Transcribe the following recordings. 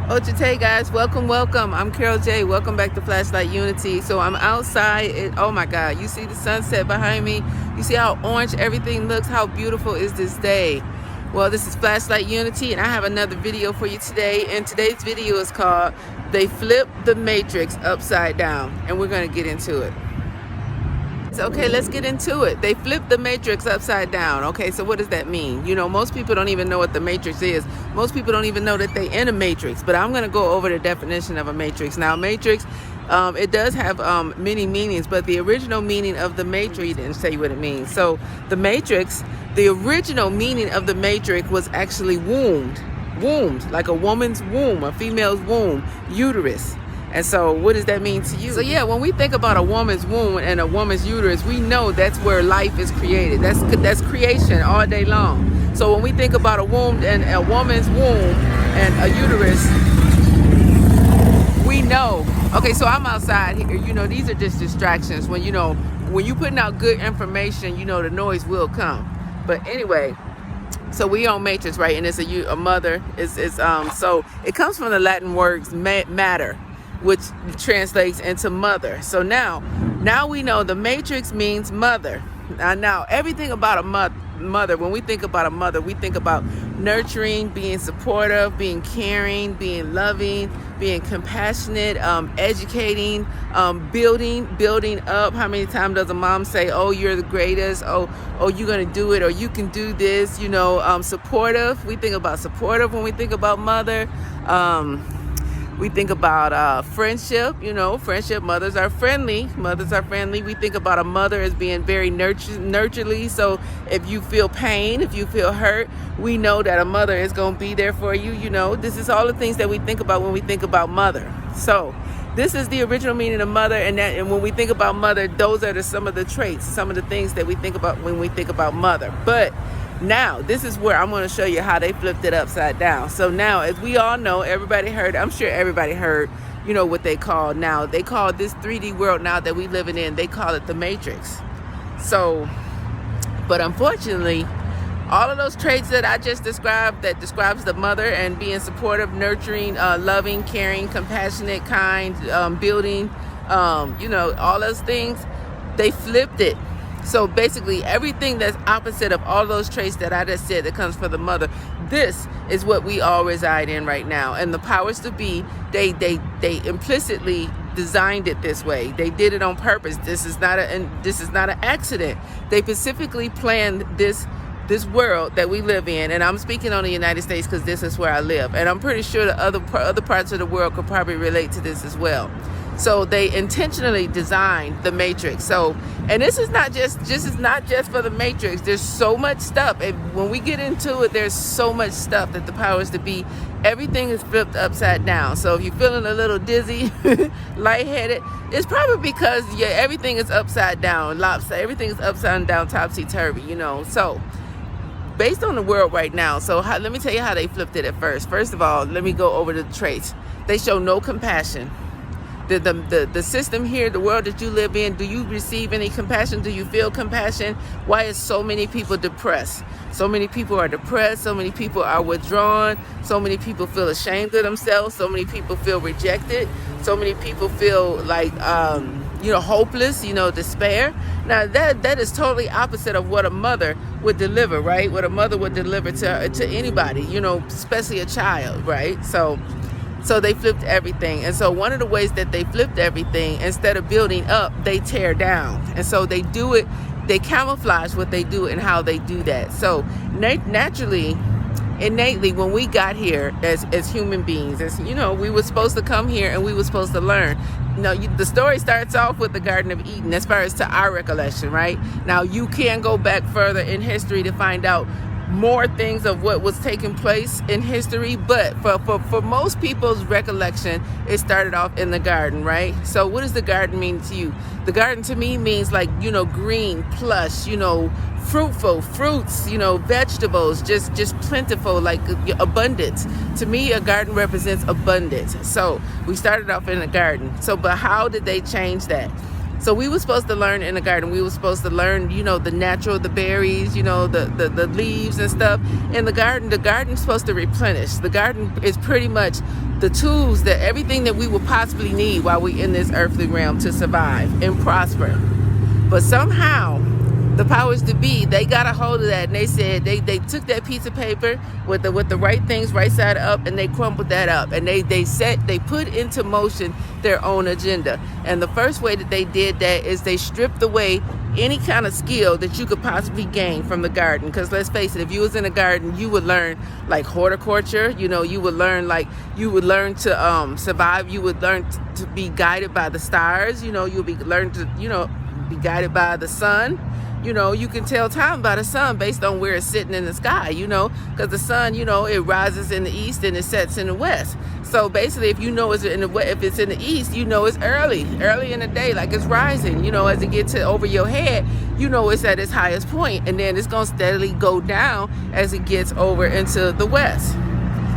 Hey guys, welcome. I'm Carol J. Welcome back to Flashlight Unity. So I'm outside. Oh my God, you see the sunset behind me? You see how orange everything looks? How beautiful is this day? Well, this is Flashlight Unity, and I have another video for you today. And today's video is called "They Flipped the Matrix Upside Down," and we're gonna get into it. Okay, let's get into it. They flipped the matrix upside down. Okay, so what does that mean? You know, most people don't even know what the matrix is. Most people don't even know that they're in a matrix, but I'm going to go over the definition of a matrix. Now, matrix, it does have many meanings, but the original meaning of the matrix didn't say what it means. So the matrix, the original meaning of the matrix was actually wombed, like a woman's womb, a female's womb, uterus. And so what does that mean to you? So yeah, when we think about a woman's womb and a woman's uterus, we know that's where life is created. That's creation all day long. So when we think about a womb and a woman's womb and a uterus, we know. Okay, so I'm outside here. You know, these are just distractions. When you're putting out good information, you know the noise will come. But anyway, so we on matrix, right? And it's a mother. So it comes from the Latin words matter, which translates into mother. So now we know the matrix means mother. Now everything about a mother, when we think about a mother, we think about nurturing, being supportive, being caring, being loving, being compassionate, educating, building up. How many times does a mom say, "Oh, you're the greatest. Oh, you're gonna do it, or you can do this." You know, supportive. We think about supportive when we think about mother. We think about friendship, friendship. Mothers are friendly. We think about a mother as being very nurturely. So if you feel pain, if you feel hurt, we know that a mother is going to be there for you. You know, this is all the things that we think about when we think about mother. So this is the original meaning of mother. And when we think about mother, those are some of the traits, some of the things that we think about when we think about mother. But now, this is where I'm going to show you how they flipped it upside down. So now, as we all know, I'm sure everybody heard, what they call now. They call this 3D world now that we living in, they call it the Matrix. So, but unfortunately, all of those traits that I just described, that describes the mother and being supportive, nurturing, loving, caring, compassionate, kind, building, all those things, they flipped it. So basically everything that's opposite of all those traits that I just said that comes from the mother, this is what we all reside in right now. And the powers to be, they implicitly designed it this way. They did it on purpose. This is not an accident. They specifically planned this world that we live in, and I'm speaking on the United States because this is where I live, and I'm pretty sure the other parts of the world could probably relate to this as well. So they intentionally designed the matrix. So, and this is not just for the matrix. There's so much stuff. And when we get into it, there's so much stuff that the powers to be, everything is flipped upside down. So if you're feeling a little dizzy, lightheaded, it's probably because everything is upside down, lopsided. Everything is upside down, topsy-turvy, So based on the world right now, so let me tell you how they flipped it at first. First of all, let me go over the traits. They show no compassion. The system here, the world that you live in, do you receive any compassion? Do you feel compassion? Why is so many people depressed? So many people are depressed. So many people are withdrawn. So many people feel ashamed of themselves. So many people feel rejected. So many people feel like, hopeless, despair. Now that is totally opposite of what a mother would deliver, right? What a mother would deliver to anybody, especially a child, right? So they flipped everything. And so one of the ways that they flipped everything, instead of building up, they tear down. And so they do it, they camouflage what they do and how they do that. So naturally, innately, when we got here as human beings, we were supposed to come here and we were supposed to learn. The story starts off with the Garden of Eden, as far as to our recollection, right? Now, you can go back further in history to find out more things of what was taking place in history, but for most people's recollection, it started off in the garden, right? So what does the garden mean to you? The garden to me means like, green, plush, fruitful, fruits, vegetables, just plentiful, like abundance. To me, a garden represents abundance. So we started off in a garden. So, but how did they change that? So we were supposed to learn in the garden. We were supposed to learn, you know, the natural, the berries, you know, the leaves and stuff. In the garden's supposed to replenish. The garden is pretty much the tools, that everything that we will possibly need while we're in this earthly realm to survive and prosper. But somehow the powers to be, they got a hold of that, and they said they took that piece of paper with the right things right side up, and they crumpled that up, and they put into motion their own agenda. And the first way that they did that is they stripped away any kind of skill that you could possibly gain from the garden. Because let's face it, if you was in a garden, you would learn like horticulture, you know, you would learn to survive, you would learn to be guided by the stars, you know, you'll be learn to, you know, be guided by the sun. You know, you can tell time by the sun based on where it's sitting in the sky, you know, because the sun, you know, it rises in the east and it sets in the west. So basically, if you know if it's in the east, you know it's early in the day, like it's rising. You know, as it gets over your head, you know it's at its highest point, and then it's going to steadily go down as it gets over into the west.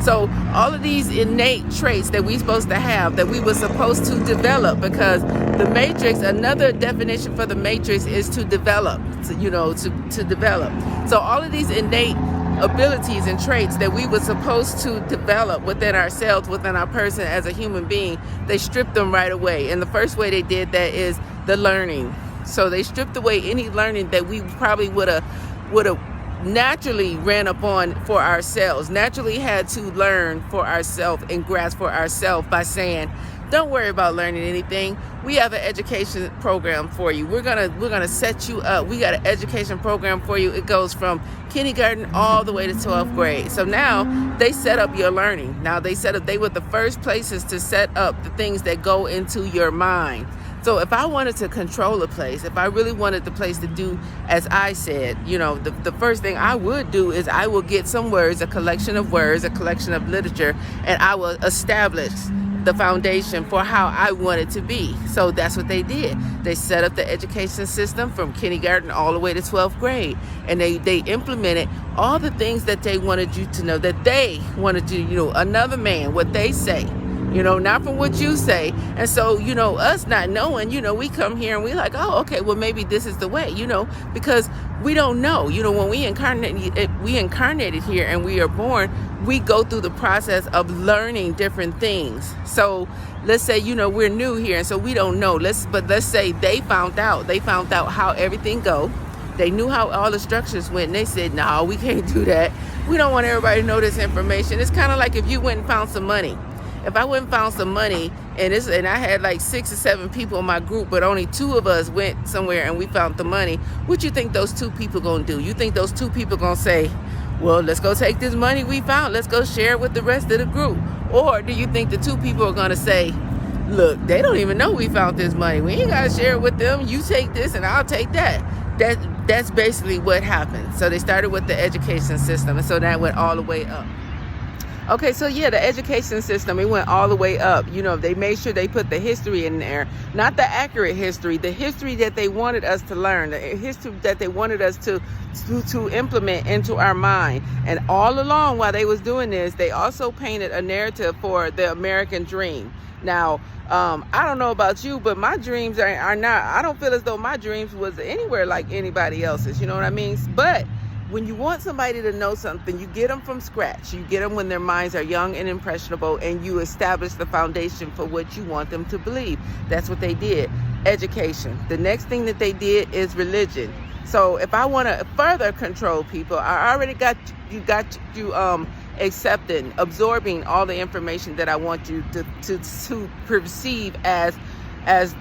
So all of these innate traits that we're supposed to have, that we were supposed to develop, because the matrix, another definition for the matrix is to develop, to develop. So all of these innate abilities and traits that we were supposed to develop within ourselves, within our person as a human being, they stripped them right away. And the first way they did that is the learning. So they stripped away any learning that we probably would have naturally ran upon for ourselves, naturally had to learn for ourselves and grasp for ourselves by saying, don't worry about learning anything. We have an education program for you. We're gonna set you up. We got an education program for you. It goes from kindergarten all the way to 12th grade. So now they set up your learning. Now they were the first places to set up the things that go into your mind. So if I wanted to control a place, if I really wanted the place to do as I said, you know, the first thing I would do is I will get some words, a collection of words, a collection of literature, and I will establish the foundation for how I want it to be. So that's what they did. They set up the education system from kindergarten all the way to 12th grade. And they implemented all the things that they wanted you to know, that they wanted you to, you know, another man, what they say. You know, not from what you say. And so, you know, us not knowing, you know, we come here and we like, oh, okay, well, maybe this is the way, you know, because we don't know. You know, when we incarnated here and we are born, we go through the process of learning different things. So let's say, you know, we're new here, and so we don't know. Let's say they found out how everything go. They knew how all the structures went, and they said, no, we can't do that. We don't want everybody to know this information. It's kind of like if you went and found some money. If I went and found some money and I had like 6 or 7 people in my group, but only 2 of us went somewhere and we found the money, what you think those 2 people gonna do? You think those 2 people gonna say, well, let's go take this money we found, let's go share it with the rest of the group? Or do you think the 2 people are gonna say, look, they don't even know we found this money, we ain't gotta share it with them, you take this and I'll take that? That's basically what happened. So they started with the education system, and so that went all the way up. Okay, so yeah, the education system, it went all the way up. You know, they made sure they put the history in there, not the accurate history, the history that they wanted us to learn, the history that they wanted us to implement into our mind. And all along while they was doing this, they also painted a narrative for the American dream. Now, I don't know about you, but my dreams are not, I don't feel as though my dreams was anywhere like anybody else's, you know what I mean? But when you want somebody to know something, you get them from scratch. You get them when their minds are young and impressionable, and you establish the foundation for what you want them to believe. That's what they did. Education. The next thing that they did is religion. So if I want to further control people, I already got you accepting, absorbing all the information that I want you to perceive as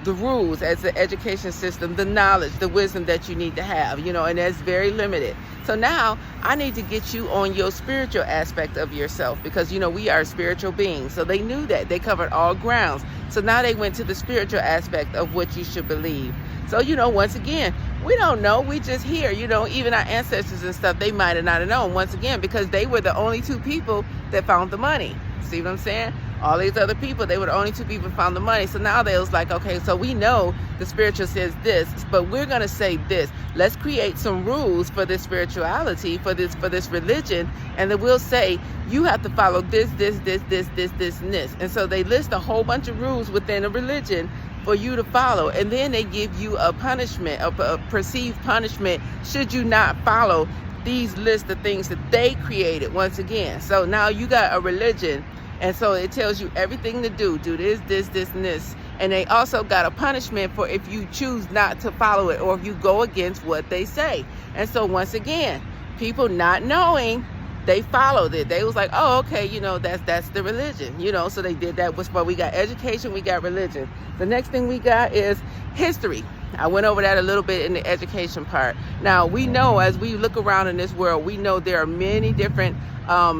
the rules, as the education system, the knowledge, the wisdom that you need to have, you know, and that's very limited. So now I need to get you on your spiritual aspect of yourself, because, you know, we are spiritual beings. So they knew that. They covered all grounds. So now they went to the spiritual aspect of what you should believe. So, you know, once again, we don't know. We just hear, you know, even our ancestors and stuff, they might have not have known, once again, because they were the only 2 people that found the money. See what I'm saying? All these other people, they were the only two people who found the money. So now they was like, okay, so we know the spiritual says this, but we're going to say this. Let's create some rules for this spirituality, for this religion, and then we'll say you have to follow this, and this. And so they list a whole bunch of rules within a religion for you to follow, and then they give you a punishment, a perceived punishment, should you not follow these list of things that they created once again. So now you got a religion, and so it tells you everything to do this, and this. And they also got a punishment for if you choose not to follow it, or if you go against what they say. And so once again, people not knowing, they followed it. They was like, oh, okay, you know, that's the religion, you know. So they did that. But we got education, we got religion. The next thing we got is history. I went over that a little bit in the education part. Now, we know as we look around in this world, we know there are many different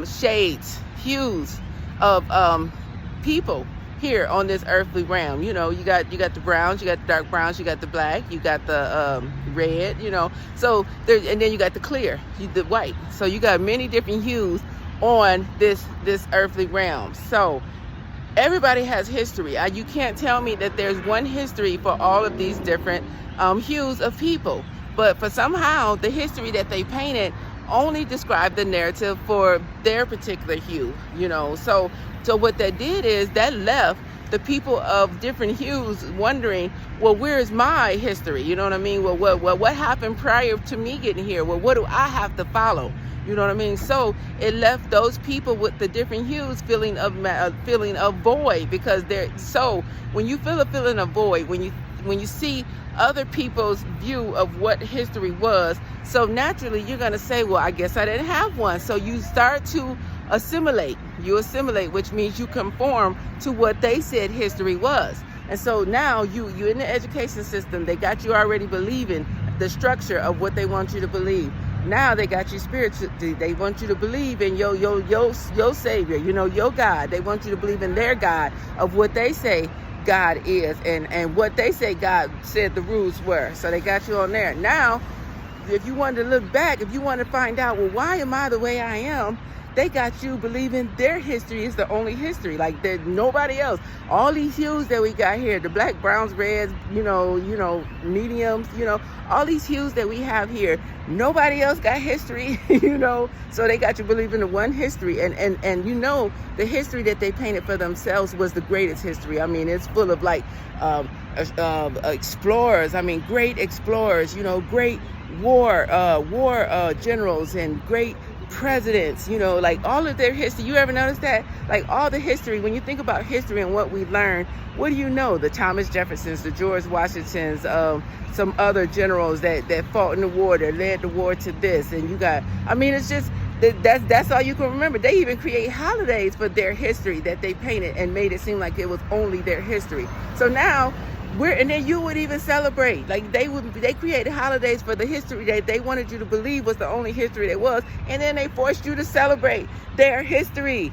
shades, hues of people here on this earthly realm. You know, you got the browns, you got the dark browns, you got the black, you got the red, you know. So there, and then you got the clear, the white. So you got many different hues on this earthly realm. So everybody has history. You can't tell me that there's one history for all of these different hues of people. But for somehow the history that they painted only described the narrative for their particular hue, you know. So what that did is that left the people of different hues wondering, well, where's my history? You know what I mean? Well, what happened prior to me getting here? Well, what do I have to follow? You know what I mean? So it left those people with the different hues feeling of void, because so when you feel a feeling of void, when you see other people's view of what history was, so naturally you're going to say, well, I guess I didn't have one. So you start to assimilate. You assimilate, which means you conform to what they said history was. And so now you in the education system, they got you already believing the structure of what they want you to believe. Now they got you spiritually. They want you to believe in your savior, you know, your God. They want you to believe in their God, of what they say God is, and what they say God said the rules were. So they got you on there. Now, if you want to look back, if you want to find out, well, why am I the way I am? They got you believing their history is the only history. Like there's nobody else. All these hues that we got here, the black, browns, reds, you know, mediums, you know, all these hues that we have here, nobody else got history, you know. So they got you believing the one history, and you know, the history that they painted for themselves was the greatest history. I mean, it's full of like explorers. I mean, great explorers, you know, great war generals and great presidents, you know, like all of their history. You ever notice that? Like all the history, when you think about history and what we learn, what do you know? The Thomas Jeffersons, the George Washingtons, some other generals that fought in the war, that led the war to this. And you got, I mean, it's just, that's all you can remember. They even create holidays for their history that they painted and made it seem like it was only their history. So now, and then you would even celebrate, like they created holidays for the history that they wanted you to believe was the only history there was, and then they forced you to celebrate their history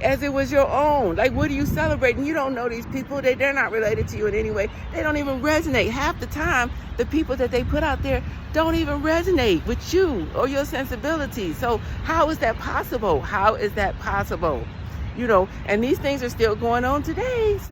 as it was your own. Like, what are you celebrating? You don't know these people. They're not related to you in any way. They don't even resonate. Half the time, the people that they put out there don't even resonate with you or your sensibilities. So how is that possible? How is that possible? You know, and these things are still going on today.